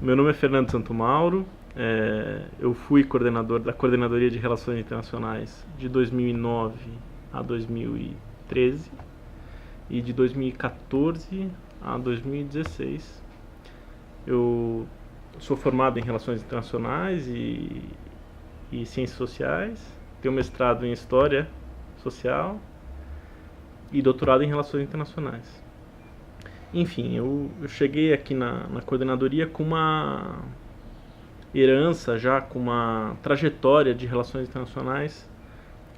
Meu nome é Fernando Santo Mauro, eu fui coordenador da Coordenadoria de Relações Internacionais de 2009 a 2013 e de 2014 a 2016. Eu sou formado em Relações Internacionais e Ciências Sociais, tenho mestrado em História Social e doutorado em Relações Internacionais. Enfim, eu cheguei aqui na coordenadoria com uma herança, já com uma trajetória de relações internacionais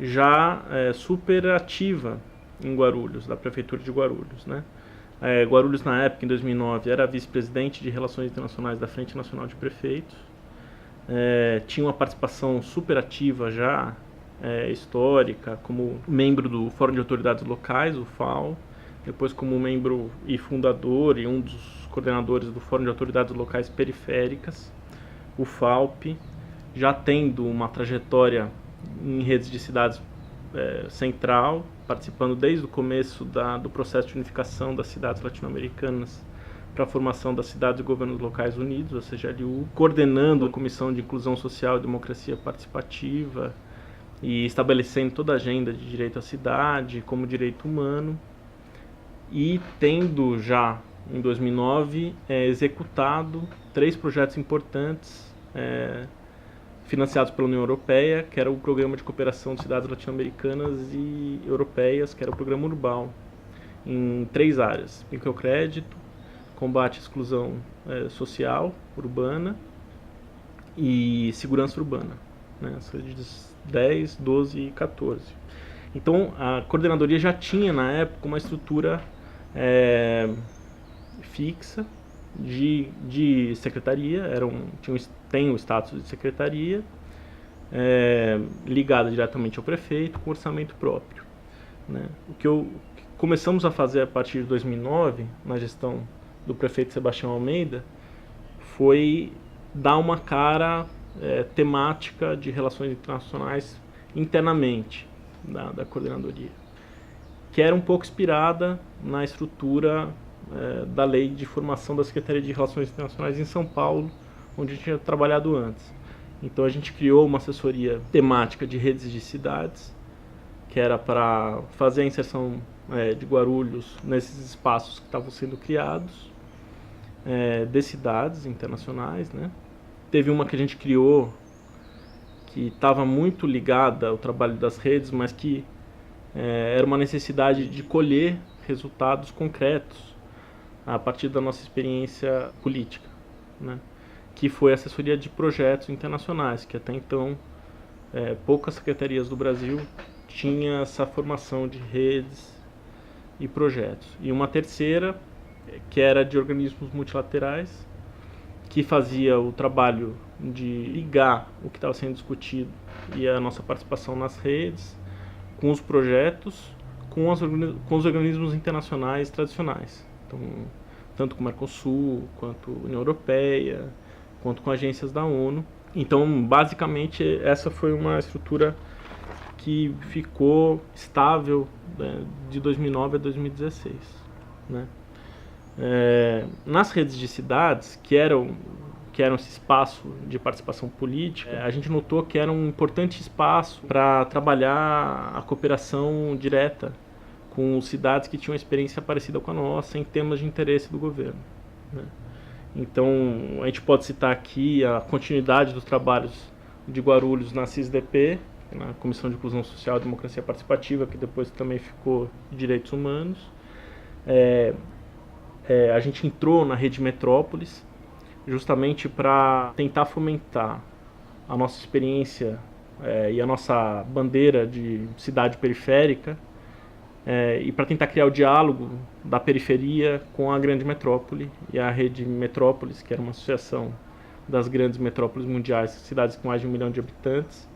já super ativa em Guarulhos, da prefeitura de Guarulhos, né? Guarulhos, na época, em 2009, era vice-presidente de Relações Internacionais da Frente Nacional de Prefeitos. Tinha uma participação super ativa já, histórica, como membro do Fórum de Autoridades Locais, o FAO, depois como membro e fundador e um dos coordenadores do Fórum de Autoridades Locais Periféricas, o FAUP, já tendo uma trajetória em redes de cidades central, participando desde o começo do processo de unificação das cidades latino-americanas para a formação das Cidades e Governos Locais Unidos, a CGLU, coordenando a Comissão de Inclusão Social e Democracia Participativa e estabelecendo toda a agenda de direito à cidade como direito humano, e tendo já, em 2009, executado 3 projetos importantes financiados pela União Europeia, que era o Programa de Cooperação de Cidades Latino-Americanas e Europeias, que era o Programa Urbal, em 3 áreas: microcrédito, combate à exclusão social urbana e segurança urbana, né, as redes 10, 12 e 14. Então, a coordenadoria já tinha, na época, uma estrutura fixa de secretaria, tem o status de secretaria, ligada diretamente ao prefeito, com orçamento próprio, né? O que começamos a fazer a partir de 2009, na gestão do prefeito Sebastião Almeida, foi dar uma cara temática de relações internacionais internamente da coordenadoria, que era um pouco inspirada na estrutura da Lei de Formação da Secretaria de Relações Internacionais em São Paulo, onde a gente tinha trabalhado antes. Então a gente criou uma assessoria temática de redes de cidades, que era para fazer a inserção de Guarulhos nesses espaços que estavam sendo criados, de cidades internacionais, né? Teve uma que a gente criou que estava muito ligada ao trabalho das redes, mas que era uma necessidade de colher resultados concretos a partir da nossa experiência política, né? Que foi a assessoria de projetos internacionais, que até então poucas secretarias do Brasil tinham essa formação de redes e projetos. E uma terceira, que era de organismos multilaterais, que fazia o trabalho de ligar o que estava sendo discutido e a nossa participação nas redes com os projetos, com os organismos internacionais tradicionais. Então, tanto com o Mercosul, quanto a União Europeia, quanto com agências da ONU. Então, basicamente, essa foi uma estrutura que ficou estável de 2009 a 2016, né? Nas redes de cidades, que eram esse espaço de participação política, a gente notou que era um importante espaço para trabalhar a cooperação direta com cidades que tinham uma experiência parecida com a nossa em temas de interesse do governo, né? Então, a gente pode citar aqui a continuidade dos trabalhos de Guarulhos na CISDP, na Comissão de Inclusão Social e Democracia Participativa, que depois também ficou de Direitos Humanos. A gente entrou na Rede Metrópolis, justamente para tentar fomentar a nossa experiência e a nossa bandeira de cidade periférica, e para tentar criar o diálogo da periferia com a grande metrópole e a Rede Metrópolis, que era uma associação das grandes metrópoles mundiais, cidades com mais de 1 milhão de habitantes,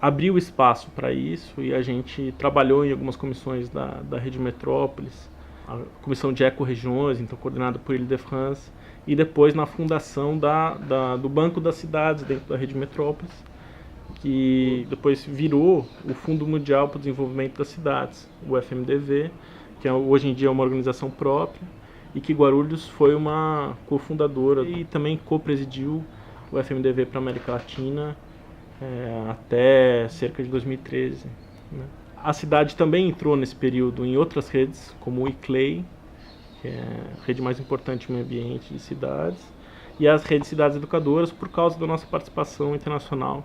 abriu espaço para isso, e a gente trabalhou em algumas comissões da Rede Metrópolis, a comissão de ecorregiões, então coordenada por Ile-de-France, e depois na fundação do Banco das Cidades dentro da Rede Metrópolis, que depois virou o Fundo Mundial para o Desenvolvimento das Cidades, o FMDV, que hoje em dia é uma organização própria, e que Guarulhos foi uma cofundadora e também co-presidiu o FMDV para a América Latina até cerca de 2013. Né? A cidade também entrou nesse período em outras redes, como o ICLEI, que é a rede mais importante no meio ambiente de cidades, e as redes Cidades Educadoras, por causa da nossa participação internacional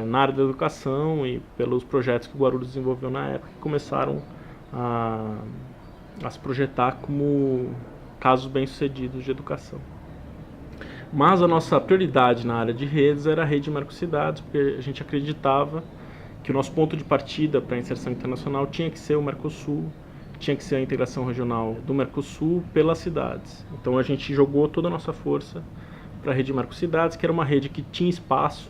na área da educação e pelos projetos que o Guarulhos desenvolveu na época, que começaram a se projetar como casos bem-sucedidos de educação. Mas a nossa prioridade na área de redes era a rede Mercocidades, porque a gente acreditava que o nosso ponto de partida para a inserção internacional tinha que ser o Mercosul, tinha que ser a integração regional do Mercosul pelas cidades. Então a gente jogou toda a nossa força para a rede Mercocidades, que era uma rede que tinha espaço,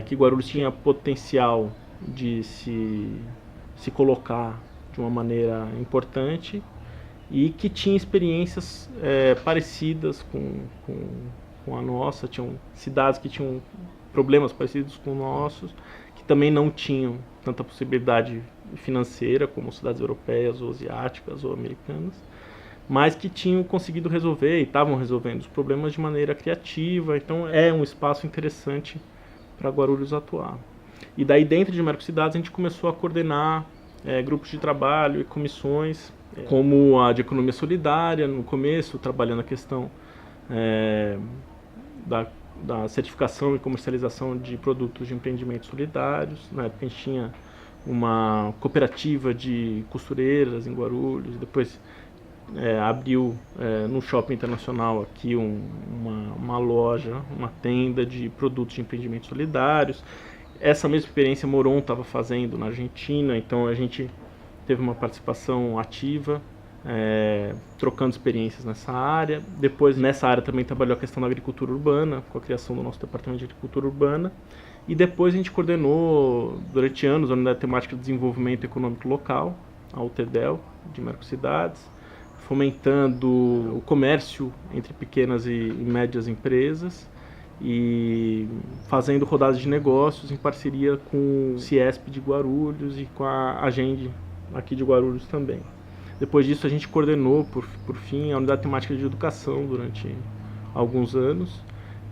que Guarulhos tinha potencial de se colocar de uma maneira importante e que tinha experiências parecidas com a nossa. Tinham cidades que tinham problemas parecidos com nossos, que também não tinham tanta possibilidade financeira como cidades europeias ou asiáticas ou americanas, mas que tinham conseguido resolver e estavam resolvendo os problemas de maneira criativa. Então é um espaço interessante para Guarulhos atuar. E daí dentro de Mercocidades a gente começou a coordenar grupos de trabalho e comissões, como a de economia solidária no começo, trabalhando a questão da certificação e comercialização de produtos de empreendimentos solidários. Na época a gente tinha uma cooperativa de costureiras em Guarulhos, depois abriu no Shopping Internacional aqui uma loja, uma tenda de produtos de empreendimentos solidários. Essa mesma experiência Moron estava fazendo na Argentina, então a gente teve uma participação ativa, trocando experiências nessa área. Depois, nessa área também trabalhou a questão da agricultura urbana, com a criação do nosso departamento de agricultura urbana. E depois a gente coordenou, durante anos, a Unidade Temática de Desenvolvimento Econômico Local, a UTEDEL, de Mercocidades, fomentando o comércio entre pequenas e médias empresas e fazendo rodadas de negócios em parceria com o Ciesp de Guarulhos e com a Agende aqui de Guarulhos também. Depois disso a gente coordenou, por fim, a Unidade Temática de Educação durante alguns anos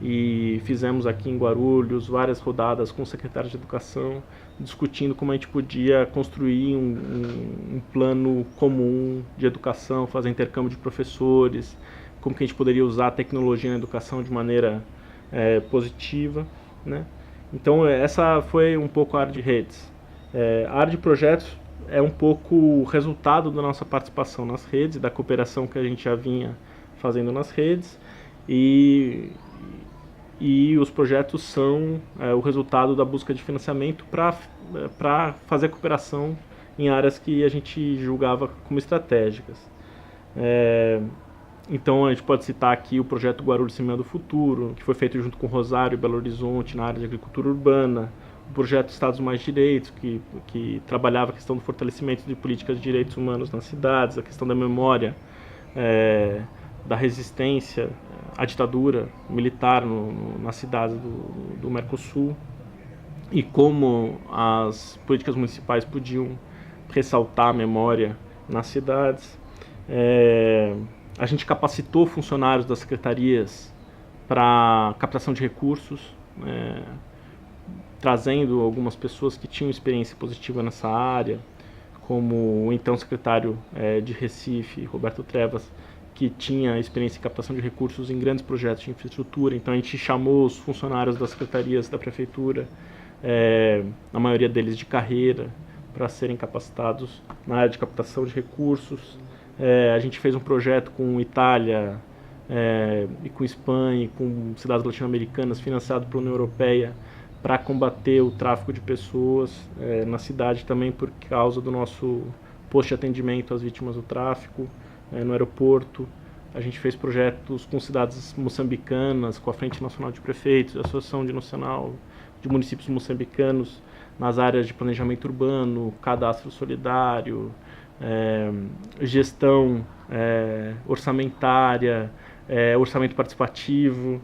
e fizemos aqui em Guarulhos várias rodadas com secretários de educação, discutindo como a gente podia construir um plano comum de educação, fazer intercâmbio de professores, como que a gente poderia usar a tecnologia na educação de maneira positiva, né? Então essa foi um pouco a área de redes. A área de projetos é um pouco o resultado da nossa participação nas redes, da cooperação que a gente já vinha fazendo nas redes, e os projetos são o resultado da busca de financiamento para fazer cooperação em áreas que a gente julgava como estratégicas. Então a gente pode citar aqui o projeto Guarulhos Semeando o Futuro, que foi feito junto com Rosário e Belo Horizonte na área de agricultura urbana, o projeto Estados Mais Direitos, que trabalhava a questão do fortalecimento de políticas de direitos humanos nas cidades, a questão da memória, da resistência à ditadura militar nas cidades do Mercosul, e como as políticas municipais podiam ressaltar a memória nas cidades. A gente capacitou funcionários das secretarias para captação de recursos, trazendo algumas pessoas que tinham experiência positiva nessa área, como o então secretário de Recife, Roberto Trevas, que tinha experiência em captação de recursos em grandes projetos de infraestrutura. Então a gente chamou os funcionários das secretarias da prefeitura, a maioria deles de carreira, para serem capacitados na área de captação de recursos. A gente fez um projeto com Itália e com Espanha e com cidades latino-americanas, financiado pela União Europeia, para combater o tráfico de pessoas na cidade, também por causa do nosso posto de atendimento às vítimas do tráfico no aeroporto. A gente fez projetos com cidades moçambicanas, com a Frente Nacional de Prefeitos, a Associação Nacional de Municípios Moçambicanos, nas áreas de planejamento urbano, cadastro solidário, gestão orçamentária, orçamento participativo,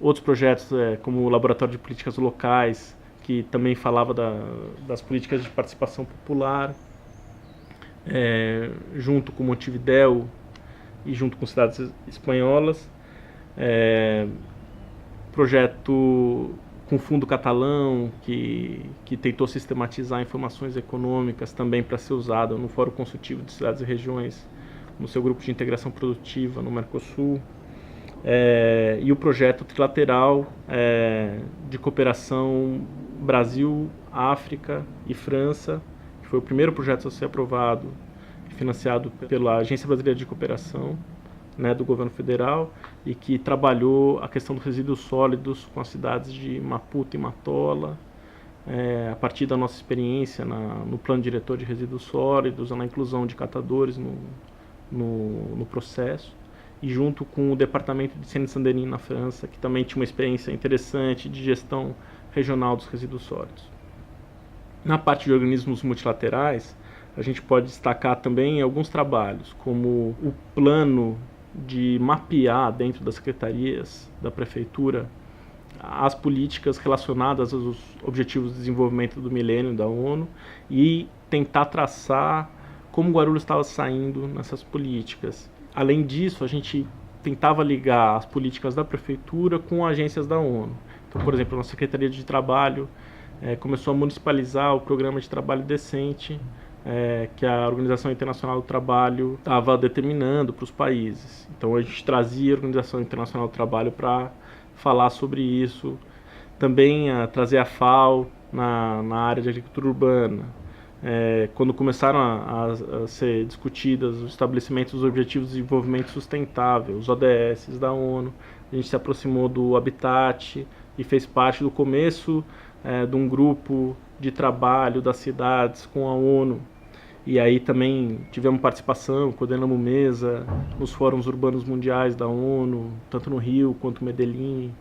outros projetos como o Laboratório de Políticas Locais, que também falava das políticas de participação popular. junto com Montevidéu e junto com cidades espanholas. Projeto com fundo catalão, que tentou sistematizar informações econômicas também para ser usado no Fórum Consultivo de Cidades e Regiões, no seu grupo de integração produtiva no Mercosul. E o projeto trilateral de cooperação Brasil, África e França, que foi o primeiro projeto a ser aprovado e financiado pela Agência Brasileira de Cooperação, né, do governo federal, e que trabalhou a questão dos resíduos sólidos com as cidades de Maputo e Matola, a partir da nossa experiência no plano diretor de resíduos sólidos, na inclusão de catadores no processo, e junto com o departamento de Seine-Saint-Denis na França, que também tinha uma experiência interessante de gestão regional dos resíduos sólidos. Na parte de organismos multilaterais, a gente pode destacar também alguns trabalhos, como o plano de mapear dentro das secretarias da prefeitura as políticas relacionadas aos Objetivos de Desenvolvimento do Milênio da ONU e tentar traçar como Guarulhos estava saindo nessas políticas. Além disso, a gente tentava ligar as políticas da prefeitura com agências da ONU. Então, por exemplo, a nossa Secretaria de Trabalho começou a municipalizar o Programa de Trabalho Decente, que a Organização Internacional do Trabalho estava determinando para os países. Então a gente trazia a Organização Internacional do Trabalho para falar sobre isso. Também trazer a FAO na área de agricultura urbana. Quando começaram a ser discutidas os estabelecimentos dos Objetivos de Desenvolvimento Sustentável, os ODS da ONU, a gente se aproximou do Habitat e fez parte do começo de um grupo de trabalho das cidades com a ONU. E aí também tivemos participação, coordenamos mesa nos fóruns urbanos mundiais da ONU, tanto no Rio quanto no Medellín,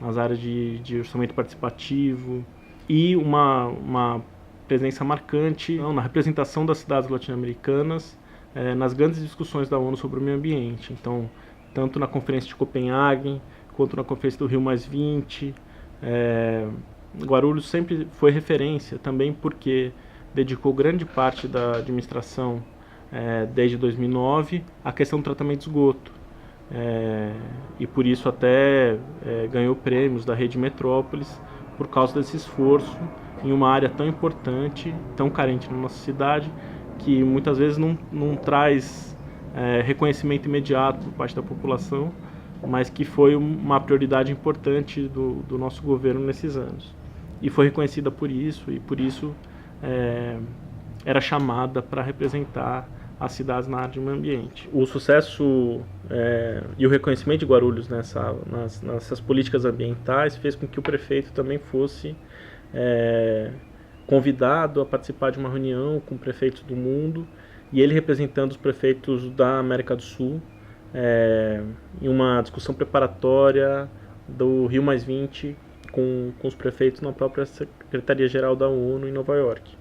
nas áreas de orçamento participativo. E uma presença marcante na representação das cidades latino-americanas nas grandes discussões da ONU sobre o meio ambiente. Então, tanto na Conferência de Copenhague, quanto na Conferência do Rio+20, Guarulhos sempre foi referência, também porque dedicou grande parte da administração desde 2009 à questão do tratamento de esgoto. E por isso até ganhou prêmios da Rede Metrópolis por causa desse esforço em uma área tão importante, tão carente na nossa cidade, que muitas vezes não traz reconhecimento imediato por parte da população, mas que foi uma prioridade importante do nosso governo nesses anos. E foi reconhecida por isso, e por isso era chamada para representar as cidades na área de meio ambiente. O sucesso e o reconhecimento de Guarulhos nessas políticas ambientais fez com que o prefeito também fosse convidado a participar de uma reunião com prefeitos do mundo, e ele representando os prefeitos da América do Sul, em uma discussão preparatória do Rio+20 com os prefeitos na própria Secretaria-Geral da ONU em Nova York,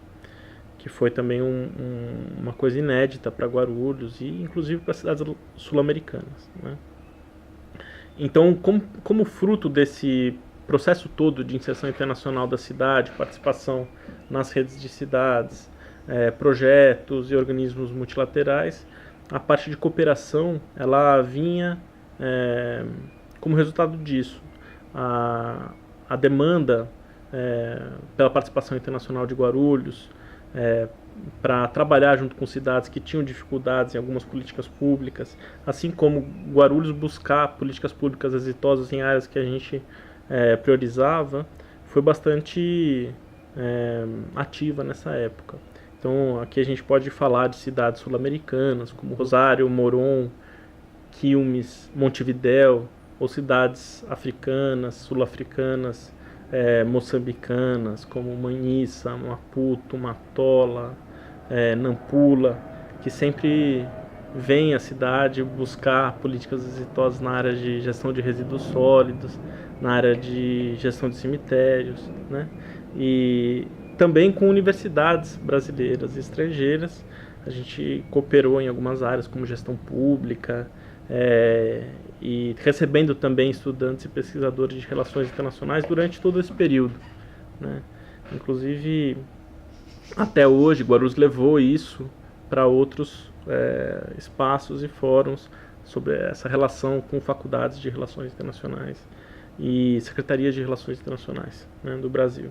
que foi também uma coisa inédita para Guarulhos e inclusive para cidades sul-americanas, né? Então, como fruto desse processo todo de inserção internacional da cidade, participação nas redes de cidades, projetos e organismos multilaterais, a parte de cooperação ela vinha como resultado disso. A demanda pela participação internacional de Guarulhos, para trabalhar junto com cidades que tinham dificuldades em algumas políticas públicas, assim como Guarulhos buscar políticas públicas exitosas em áreas que a gente priorizava, foi bastante ativa nessa época. Então aqui a gente pode falar de cidades sul-americanas como Rosário, Morón, Quilmes, Montevidéu, ou cidades africanas, sul-africanas, moçambicanas, como Manissa, Maputo, Matola, Nampula, que sempre vem à cidade buscar políticas exitosas na área de gestão de resíduos sólidos, na área de gestão de cemitérios, né? E também com universidades brasileiras e estrangeiras. A gente cooperou em algumas áreas como gestão pública, e recebendo também estudantes e pesquisadores de relações internacionais durante todo esse período, né? Inclusive, até hoje, Guarulhos levou isso para outros espaços e fóruns sobre essa relação com faculdades de relações internacionais e secretarias de relações internacionais, né, do Brasil.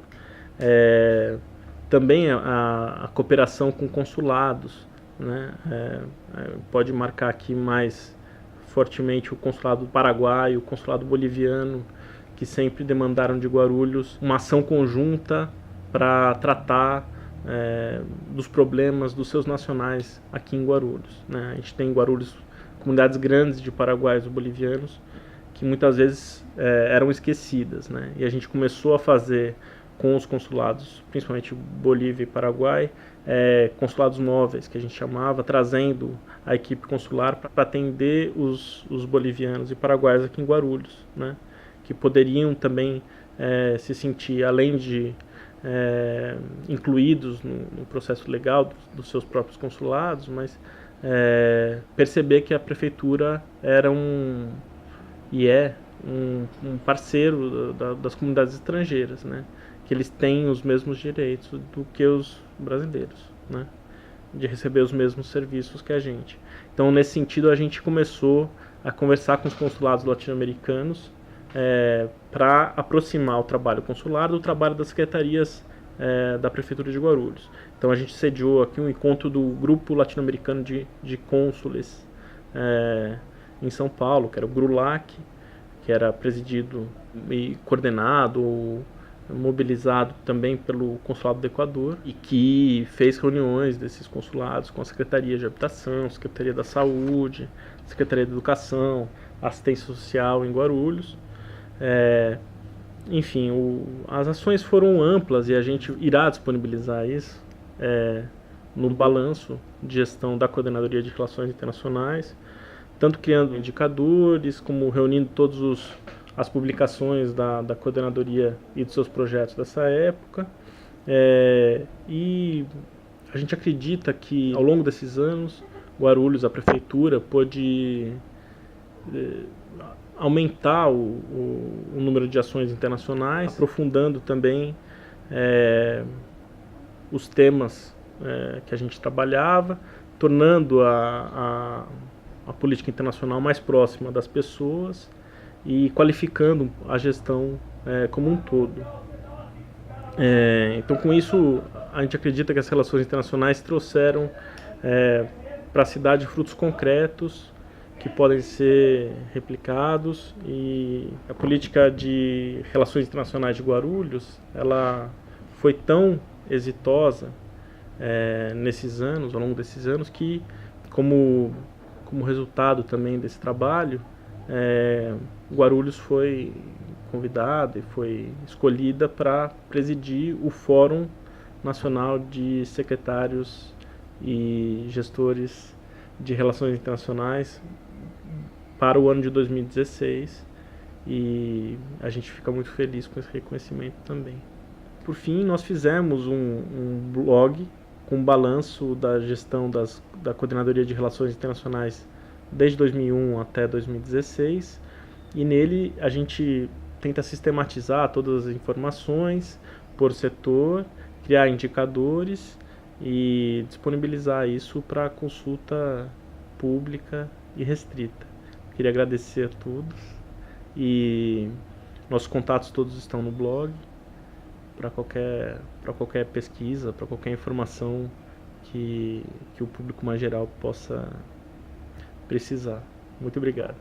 Também a cooperação com consulados, né, pode marcar aqui mais fortemente o consulado do Paraguai, o consulado boliviano, que sempre demandaram de Guarulhos uma ação conjunta para tratar dos problemas dos seus nacionais aqui em Guarulhos, né? A gente tem em Guarulhos comunidades grandes de paraguaios e bolivianos que muitas vezes eram esquecidas, né? E a gente começou a fazer com os consulados, principalmente Bolívia e Paraguai, consulados móveis, que a gente chamava, trazendo a equipe consular para atender os bolivianos e paraguaios aqui em Guarulhos, né? Que poderiam também se sentir, além de incluídos no processo legal dos seus próprios consulados, mas perceber que a prefeitura era um parceiro das comunidades estrangeiras, né? Que eles têm os mesmos direitos do que os brasileiros, né? De receber os mesmos serviços que a gente. Então, nesse sentido, a gente começou a conversar com os consulados latino-americanos para aproximar o trabalho consular do trabalho das secretarias da Prefeitura de Guarulhos. Então a gente sediou aqui um encontro do Grupo Latino-Americano de Cônsules em São Paulo, que era o GRULAC, que era presidido e coordenado, mobilizado também pelo Consulado do Equador, e que fez reuniões desses consulados com a Secretaria de Habitação, Secretaria da Saúde, Secretaria de Educação, Assistência Social em Guarulhos. Enfim, as ações foram amplas e a gente irá disponibilizar isso no balanço de gestão da Coordenadoria de Relações Internacionais, tanto criando indicadores, como reunindo todas as publicações da Coordenadoria e dos seus projetos dessa época. E a gente acredita que, ao longo desses anos, Guarulhos, a Prefeitura, pôde aumentar o número de ações internacionais, aprofundando também os temas que a gente trabalhava, tornando a política internacional mais próxima das pessoas e qualificando a gestão como um todo. Então, com isso, a gente acredita que as relações internacionais trouxeram para a cidade frutos concretos que podem ser replicados, e a política de relações internacionais de Guarulhos, ela foi tão exitosa nesses anos, ao longo desses anos, que como resultado também desse trabalho, Guarulhos foi convidada e foi escolhida para presidir o Fórum Nacional de Secretários e Gestores de Relações Internacionais para o ano de 2016, e a gente fica muito feliz com esse reconhecimento também. Por fim, nós fizemos um blog com um balanço da gestão da Coordenadoria de Relações Internacionais desde 2001 até 2016, e nele a gente tenta sistematizar todas as informações por setor, criar indicadores e disponibilizar isso para consulta pública e restrita. Queria agradecer a todos, e nossos contatos todos estão no blog para qualquer pesquisa, para qualquer informação que o público mais geral possa precisar. Muito obrigado.